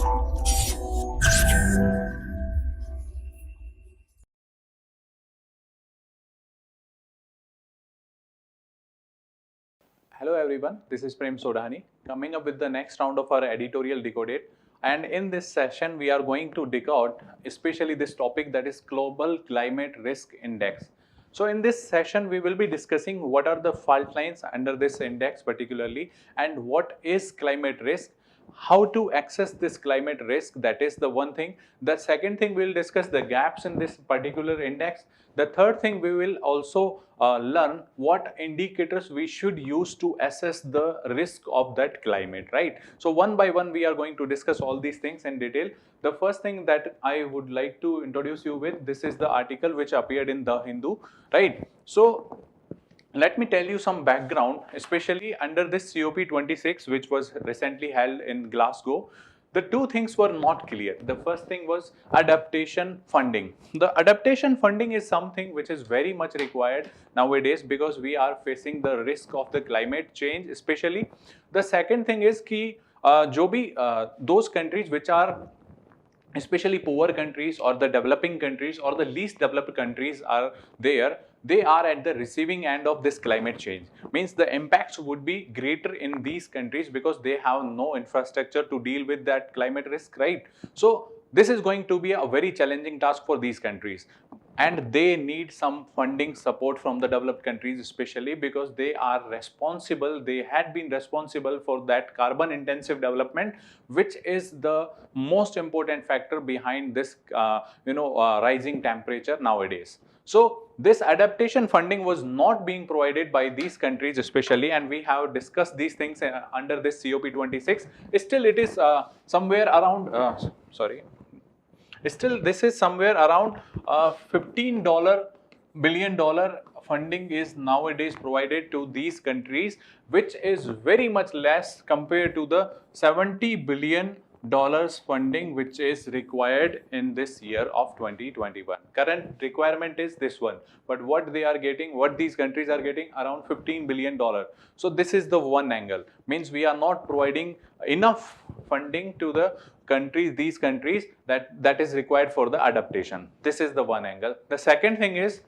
Hello everyone, this is Prem Sodhani coming up with the next round of our editorial decoded, and in this session we are going to decode especially this topic, that is Global Climate Risk Index. So in this session we will be discussing what are the fault lines under this index particularly, and what is climate risk, how to access this climate risk, that is the one thing. The second thing, we will discuss the gaps in this particular index. The third thing, we will also learn what indicators we should use to assess the risk of that climate, right? So one by one we are going to discuss all these things in detail. The first thing that I would like to introduce you with, this is the article which appeared in The Hindu, right? So let me tell you some background, especially under this COP26, which was recently held in Glasgow. The two things were not clear. The first thing was adaptation funding. The adaptation funding is something which is very much required nowadays because we are facing the risk of the climate change, especially. The second thing is कि जो भी those countries which are especially poor countries or the developing countries or the least developed countries are there, they are at the receiving end of this climate change. Means the impacts would be greater in these countries because they have no infrastructure to deal with that climate risk, right? So this is going to be a very challenging task for these countries, and they need some funding support from the developed countries, especially because they are responsible, they had been responsible for that carbon intensive development, which is the most important factor behind this rising temperature nowadays. So this adaptation funding was not being provided by these countries especially, and we have discussed these things under this COP26. Still it is somewhere around still this is somewhere around $15 billion funding is nowadays provided to these countries, which is very much less compared to the $70 billion funding which is required in this year of 2021. Current requirement is this one, but what they are getting, what these countries are getting, around $15 billion. So this is the one angle, means we are not providing enough funding to the countries, these countries that is required for the adaptation. This is the one angle. The second thing is,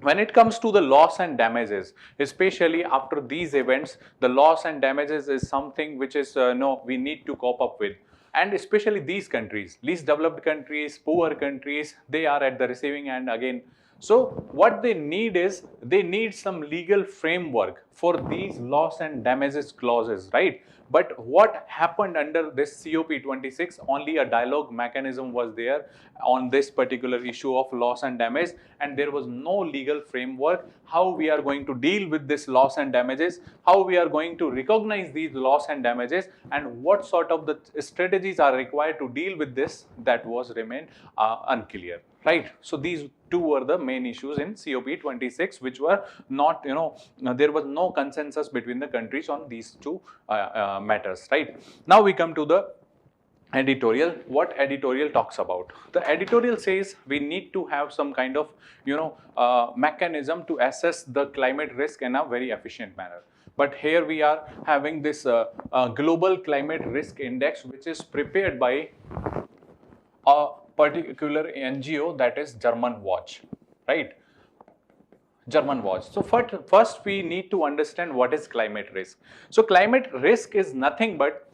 when it comes to the loss and damages, especially after these events, the loss and damages is something which is we need to cope up with. And especially these countries, least developed countries, poor countries, they are at the receiving end again. So what they need is, they need some legal framework for these loss and damages clauses, right? But what happened under this COP26, only a dialogue mechanism was there on this particular issue of loss and damage, and there was no legal framework how we are going to deal with this loss and damages, how we are going to recognize these loss and damages, and what sort of the strategies are required to deal with this, that was remained unclear, right? So these two were the main issues in COP26, which were not, there was no consensus between the countries on these two matters, right? Now we come to the editorial. What editorial talks about? The editorial says we need to have some kind of mechanism to assess the climate risk in a very efficient manner. But here we are having this Global Climate Risk Index, which is prepared by a particular NGO, that is German Watch, right? German Watch. So first we need to understand what is climate risk. So climate risk is nothing but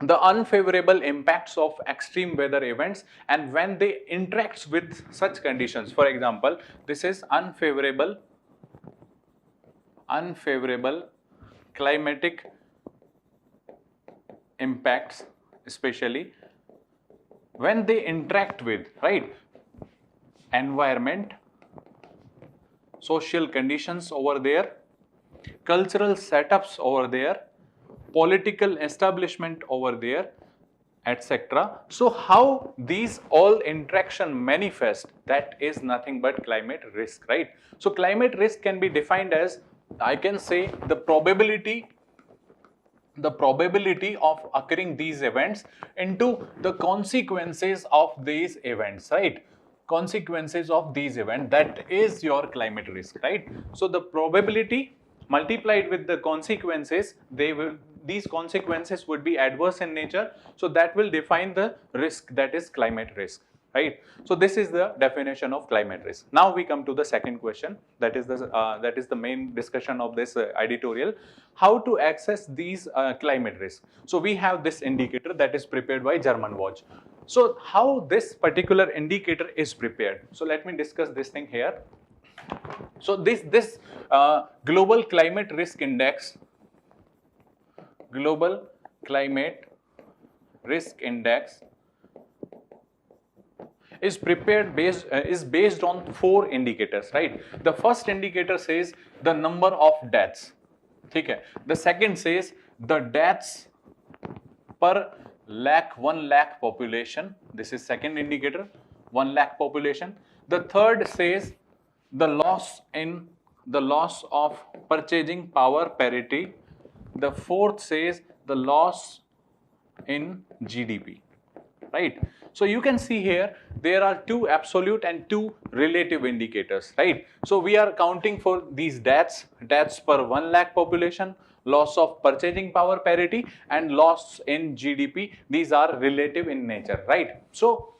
the unfavorable impacts of extreme weather events, and when they interact with such conditions. For example, this is unfavorable climatic impacts, especially when they interact with, right, environment, social conditions over there, cultural setups over there, political establishment over there, etc. So how these all interaction manifest, that is nothing but climate risk, right? So climate risk can be defined as, I can say, the probability of occurring these events into the consequences of these events, right? Consequences of these events, that is your climate risk, right? So the probability multiplied with the consequences, these consequences would be adverse in nature. So that will define the risk, that is climate risk, right? So this is the definition of climate risk. Now we come to the second question, that is the main discussion of this editorial: how to access these climate risks. So we have this indicator that is prepared by German Watch. So how this particular indicator is prepared? So let me discuss this thing here. So this global climate risk index, global climate risk index is prepared based on 4 indicators, right? The first indicator says the number of deaths. Okay. The second says the deaths per 1 lakh population. This is second indicator, 1 lakh population. The third says the loss of purchasing power parity. The fourth says the loss in GDP, right? So you can see here there are 2 absolute and 2 relative indicators, right? So we are counting for these deaths per 1 lakh population, loss of purchasing power parity, and loss in GDP. These are relative in nature, right? So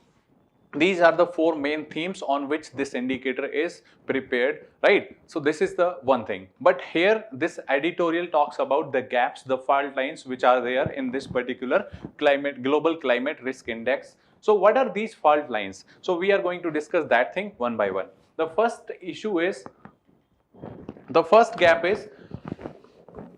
these are the 4 main themes on which this indicator is prepared, right? So this is the one thing. But here this editorial talks about the gaps, the fault lines which are there in this particular global climate risk index. So what are these fault lines? So we are going to discuss that thing one by one. The first gap is,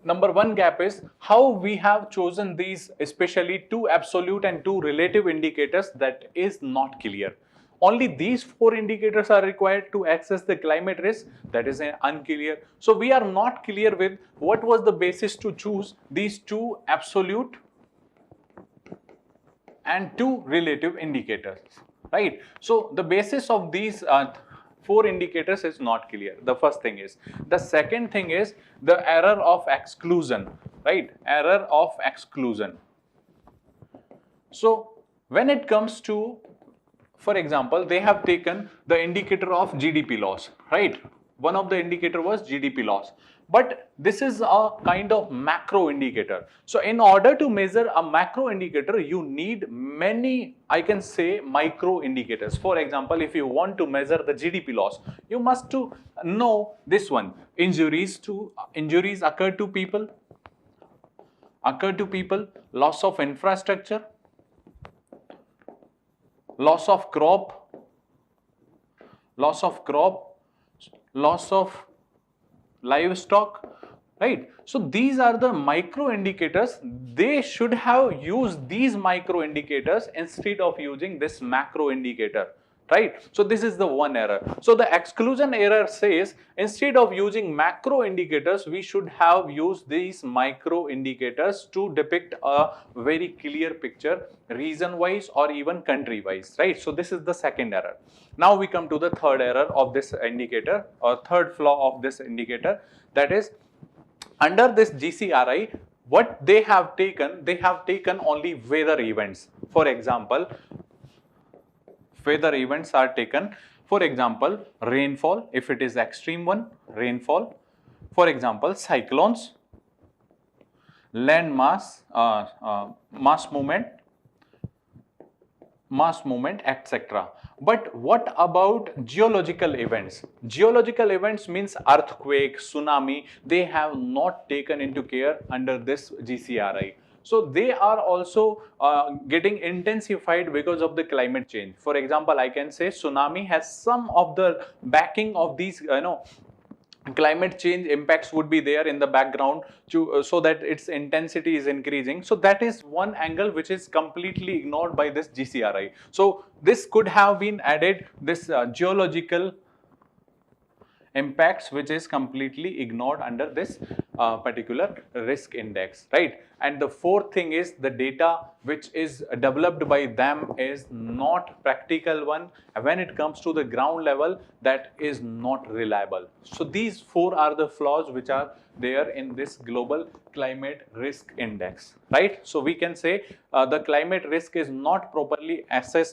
number 1 gap is how we have chosen these, especially 2 absolute and 2 relative indicators. That is not clear. Only these 4 indicators are required to access the climate risk. That is unclear. So we are not clear with what was the basis to choose these 2 absolute and 2 relative indicators, right? So the basis of these 4 indicators is not clear. The first thing is. The second thing is the error of exclusion, right? Error of exclusion. So when it comes to, for example, they have taken the indicator of GDP loss, right? One of the indicator was GDP loss. But this is a kind of macro indicator. So in order to measure a macro indicator, you need many, I can say, micro indicators. For example, if you want to measure the GDP loss, you must to know this one: injuries occur to people, loss of infrastructure, loss of crop, loss of livestock, right? So these are the micro indicators. They should have used these micro indicators instead of using this macro indicator, right? So this is the one error. So the exclusion error says instead of using macro indicators, we should have used these micro indicators to depict a very clear picture, region wise or even country wise, right? So this is the second error. Now we come to the third error of this indicator, or third flaw of this indicator, that is, under this GCRI, what they have taken only weather events. For example, weather events are taken. For example, rainfall, if it is extreme one, rainfall. For example, cyclones, land mass movement, etc. But what about geological events? Geological events means earthquake, tsunami. They have not taken into care under this GCRI. So they are also getting intensified because of the climate change. For example, I can say tsunami has some of the backing of these, climate change impacts would be there in the background so that its intensity is increasing. So that is one angle which is completely ignored by this GCRI. So this could have been added, this geological impacts, which is completely ignored under this particular risk index, right? And the fourth thing is the data which is developed by them is not practical one. When it comes to the ground level, that is not reliable. So these 4 are the flaws which are there in this global climate risk index, right? So we can say the climate risk is not properly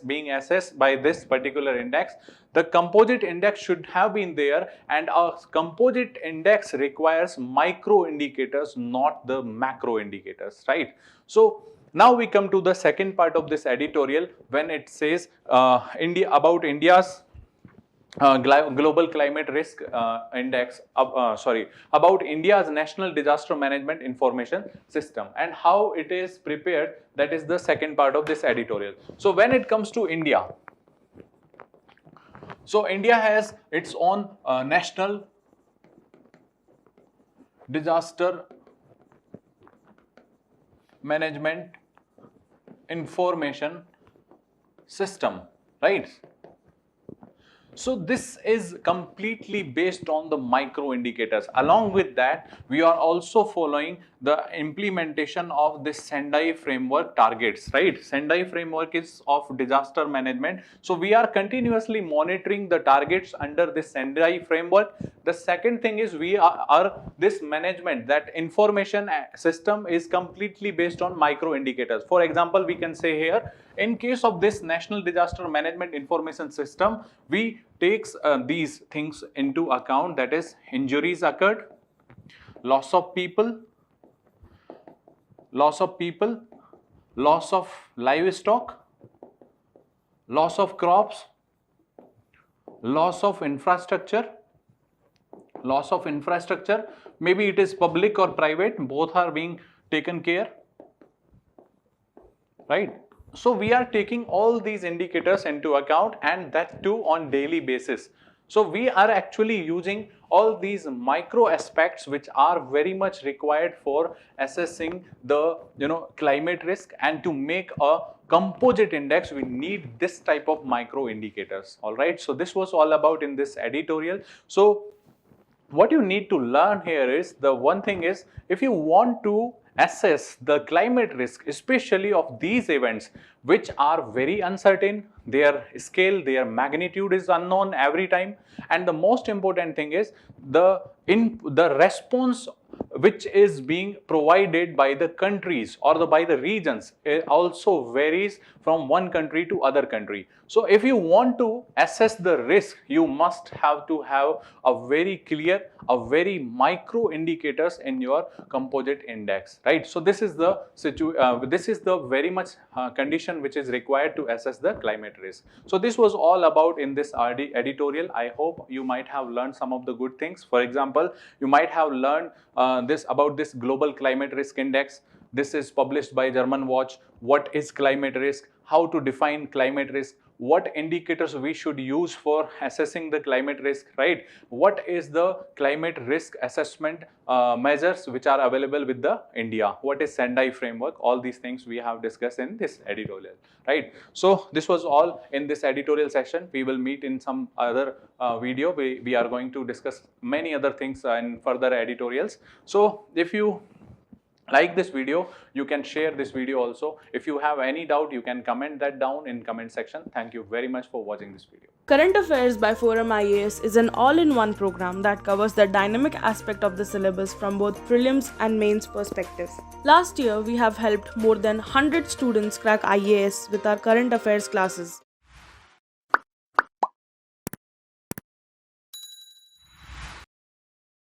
being assessed by this particular index. The composite index should have been there, and a composite index requires micro indicators, not the macro indicators, right? So now we come to the second part of this editorial when it says about India's global climate risk index, about India's national disaster management information system and how it is prepared. That is the second part of this editorial. So when it comes to India, so India has its own national disaster management information system, right? So this is completely based on the micro indicators. Along with that, we are also following the implementation of this Sendai framework targets, right? Sendai framework is of disaster management. So we are continuously monitoring the targets under this Sendai framework. The second thing is we are this management, that information system is completely based on micro indicators. For example, we can say here, in case of this national disaster management information system, we takes these things into account, that is injuries occurred, loss of people, loss of livestock, loss of crops, loss of infrastructure, maybe it is public or private, both are being taken care, right? So we are taking all these indicators into account, and that too on daily basis. So we are actually using all these micro aspects which are very much required for assessing the climate risk, and to make a composite index we need this type of micro indicators. All right, so this was all about in this editorial. So what you need to learn here is, the one thing is, if you want to assess the climate risk, especially of these events which are very uncertain, their scale, their magnitude is unknown every time, and the most important thing is the response which is being provided by the countries or by the regions, it also varies from one country to other country. So if you want to assess the risk, you must have to have a very clear, a very micro indicators in your composite index, right? So this is the very much condition which is required to assess the climate risk. So this was all about in this editorial. I hope you might have learned some of the good things. For example, you might have learned about this global climate risk index. This is published by German Watch. What is climate risk? How to define climate risk? What indicators we should use for assessing the climate risk, right? What is the climate risk assessment measures which are available with the India? What is Sendai framework? All these things we have discussed in this editorial, right? So this was all in this editorial session. We will meet in some other video. We are going to discuss many other things in further editorials. So if you like this video, you can share this video also. If you have any doubt, you can comment that down in comment section. Thank you very much for watching this video. Current Affairs by Forum IAS is an all-in-one program that covers the dynamic aspect of the syllabus from both prelims and mains perspectives. Last year, we have helped more than 100 students crack IAS with our current affairs classes.